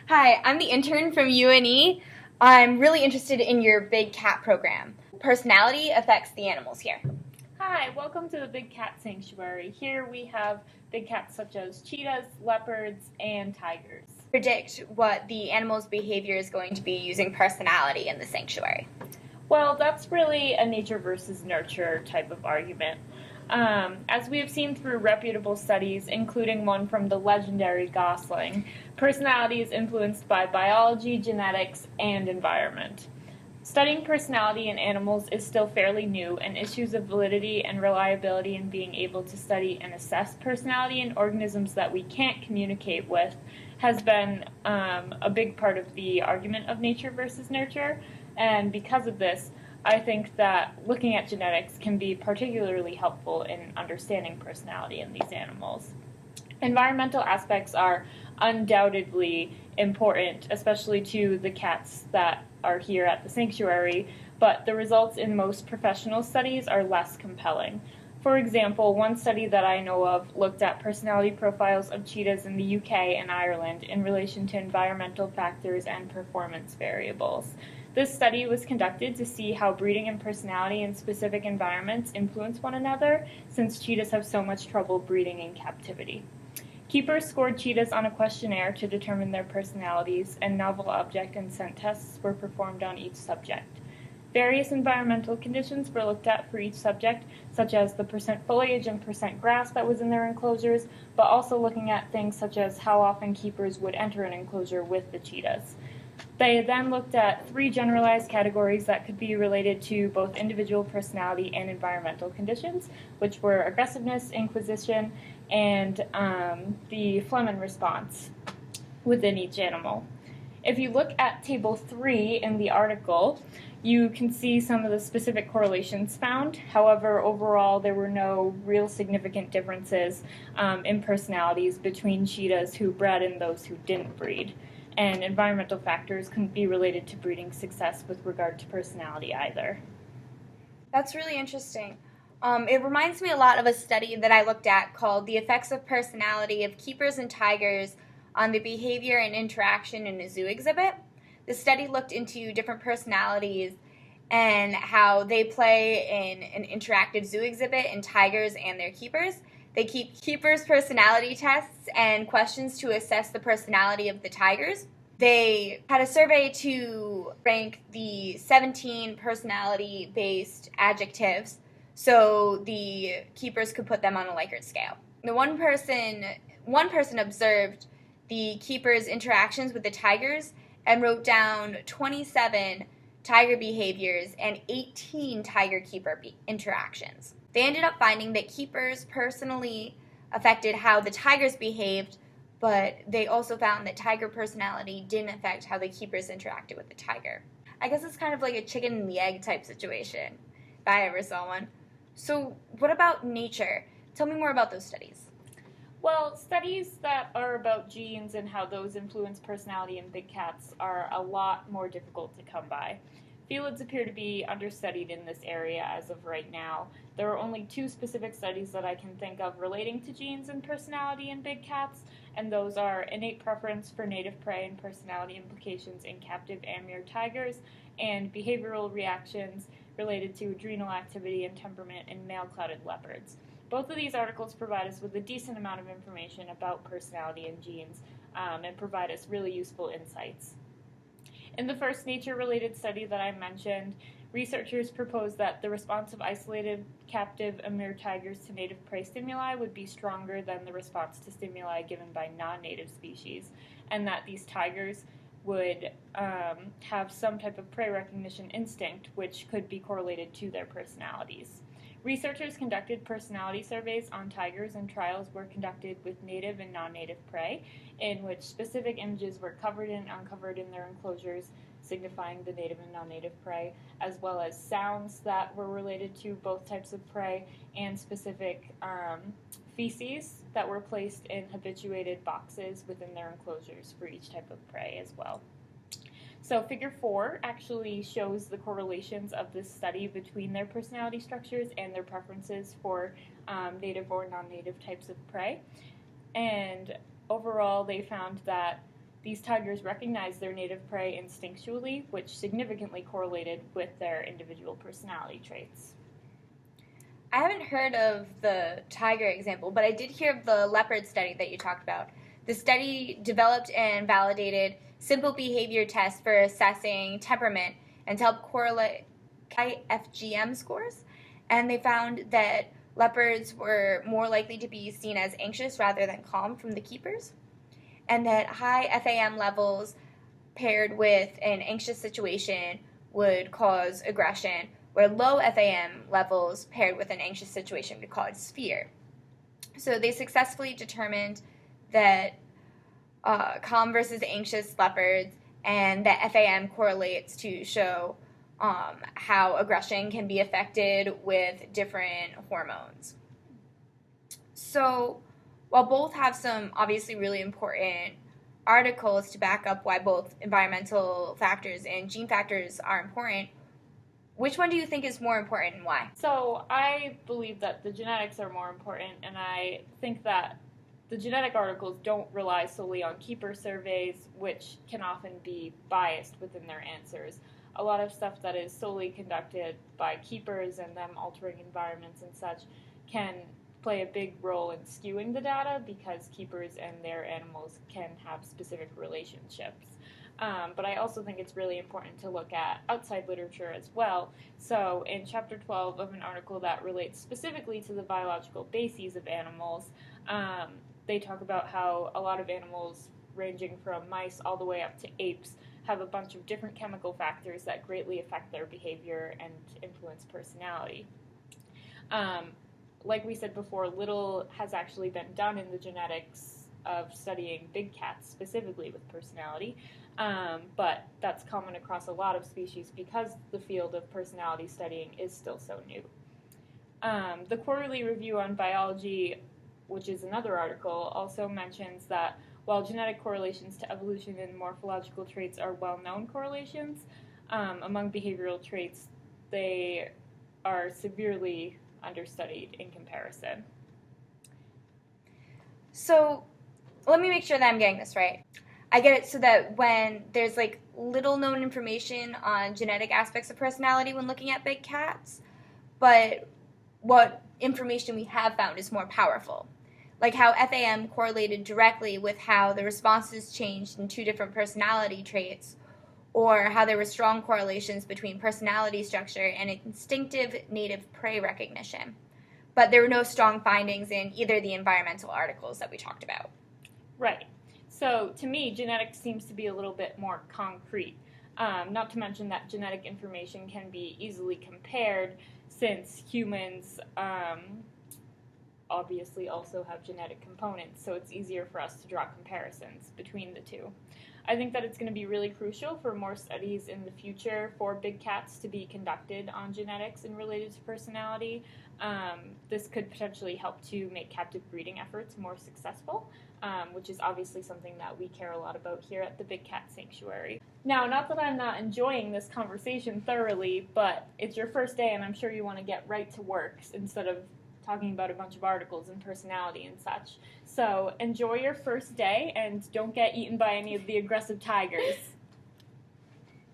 Hi, I'm the intern from UNE. I'm really interested in your Big Cat program. Personality affects the animals here. Hi, welcome to the Big Cat Sanctuary. Here we have big cats such as cheetahs, leopards, and tigers. Predict what the animal's behavior is going to be using personality in the sanctuary. Well, that's really a nature versus nurture type of argument. As we have seen through reputable studies, including one from the legendary Gosling, personality is influenced by biology, genetics, and environment. Studying personality in animals is still fairly new, and issues of validity and reliability in being able to study and assess personality in organisms that we can't communicate with has been a big part of the argument of nature versus nurture. And because of this, I think that looking at genetics can be particularly helpful in understanding personality in these animals. Environmental aspects are undoubtedly important, especially to the cats that are here at the sanctuary, but the results in most professional studies are less compelling. For example, one study that I know of looked at personality profiles of cheetahs in the UK and Ireland in relation to environmental factors and performance variables. This study was conducted to see how breeding and personality in specific environments influence one another, since cheetahs have so much trouble breeding in captivity. Keepers scored cheetahs on a questionnaire to determine their personalities, and novel object and scent tests were performed on each subject. Various environmental conditions were looked at for each subject, such as the percent foliage and percent grass that was in their enclosures, but also looking at things such as how often keepers would enter an enclosure with the cheetahs. They then looked at 3 generalized categories that could be related to both individual personality and environmental conditions, which were aggressiveness, inquisition, and the Flehmen response within each animal. If you look at Table 3 in the article, you can see some of the specific correlations found. However, overall, there were no real significant differences in personalities between cheetahs who bred and those who didn't breed. And environmental factors couldn't be related to breeding success with regard to personality either. That's really interesting. It reminds me a lot of a study that I looked at called The Effects of Personality of Keepers and Tigers on the Behavior and Interaction in a Zoo Exhibit. The study looked into different personalities and how they play in an interactive zoo exhibit in tigers and their keepers. They keep keepers' personality tests and questions to assess the personality of the tigers. They had a survey to rank the 17 personality-based adjectives so the keepers could put them on a Likert scale. The one person observed the keepers' interactions with the tigers and wrote down 27 tiger behaviors and 18 tiger-keeper interactions. They ended up finding that keepers personally affected how the tigers behaved, but they also found that tiger personality didn't affect how the keepers interacted with the tiger. I guess it's kind of like a chicken and the egg type situation, if I ever saw one. So what about nature? Tell me more about those studies. Well, studies that are about genes and how those influence personality in big cats are a lot more difficult to come by. Felids appear to be understudied in this area as of right now. There are only 2 specific studies that I can think of relating to genes and personality in big cats, and those are innate preference for native prey and personality implications in captive Amur tigers, and behavioral reactions related to adrenal activity and temperament in male-clouded leopards. Both of these articles provide us with a decent amount of information about personality and genes and provide us really useful insights. In the first nature-related study that I mentioned, researchers proposed that the response of isolated captive Amur tigers to native prey stimuli would be stronger than the response to stimuli given by non-native species, and that these tigers would have some type of prey recognition instinct, which could be correlated to their personalities. Researchers conducted personality surveys on tigers, and trials were conducted with native and non-native prey, in which specific images were covered and uncovered in their enclosures, signifying the native and non-native prey, as well as sounds that were related to both types of prey, and specific feces that were placed in habituated boxes within their enclosures for each type of prey as well. So figure 4 actually shows the correlations of this study between their personality structures and their preferences for native or non-native types of prey. And overall, they found that these tigers recognized their native prey instinctually, which significantly correlated with their individual personality traits. I haven't heard of the tiger example, but I did hear of the leopard study that you talked about. The study developed and validated simple behavior tests for assessing temperament and to help correlate FGM scores. And they found that leopards were more likely to be seen as anxious rather than calm from the keepers, and that high FAM levels paired with an anxious situation would cause aggression, where low FAM levels paired with an anxious situation would cause fear. So they successfully determined that calm versus anxious leopards and that FAM correlates to show how aggression can be affected with different hormones. So while both have some obviously really important articles to back up why both environmental factors and gene factors are important, which one do you think is more important and why? So I believe that the genetics are more important, and I think that the genetic articles don't rely solely on keeper surveys, which can often be biased within their answers. A lot of stuff that is solely conducted by keepers and them altering environments and such can play a big role in skewing the data because keepers and their animals can have specific relationships. But I also think it's really important to look at outside literature as well. So in Chapter 12 of an article that relates specifically to the biological bases of animals, they talk about how a lot of animals, ranging from mice all the way up to apes, have a bunch of different chemical factors that greatly affect their behavior and influence personality. Like we said before, little has actually been done in the genetics of studying big cats specifically with personality, but that's common across a lot of species because the field of personality studying is still so new. The Quarterly Review on Biology, which is another article, also mentions that while genetic correlations to evolution and morphological traits are well-known correlations, among behavioral traits, they are severely understudied in comparison. So let me make sure that I'm getting this right. I get it so that when there's like little known information on genetic aspects of personality when looking at big cats, but what information we have found is more powerful. Like how FAM correlated directly with how the responses changed in two different personality traits, or how there were strong correlations between personality structure and instinctive native prey recognition. But there were no strong findings in either the environmental articles that we talked about. Right. So to me, genetics seems to be a little bit more concrete. Not to mention that genetic information can be easily compared since humans obviously also have genetic components, so it's easier for us to draw comparisons between the two. I think that it's going to be really crucial for more studies in the future for big cats to be conducted on genetics and related to personality. This could potentially help to make captive breeding efforts more successful, which is obviously something that we care a lot about here at the Big Cat Sanctuary. Now, not that I'm not enjoying this conversation thoroughly, but it's your first day and I'm sure you want to get right to work instead of talking about a bunch of articles and personality and such. So enjoy your first day and don't get eaten by any of the aggressive tigers.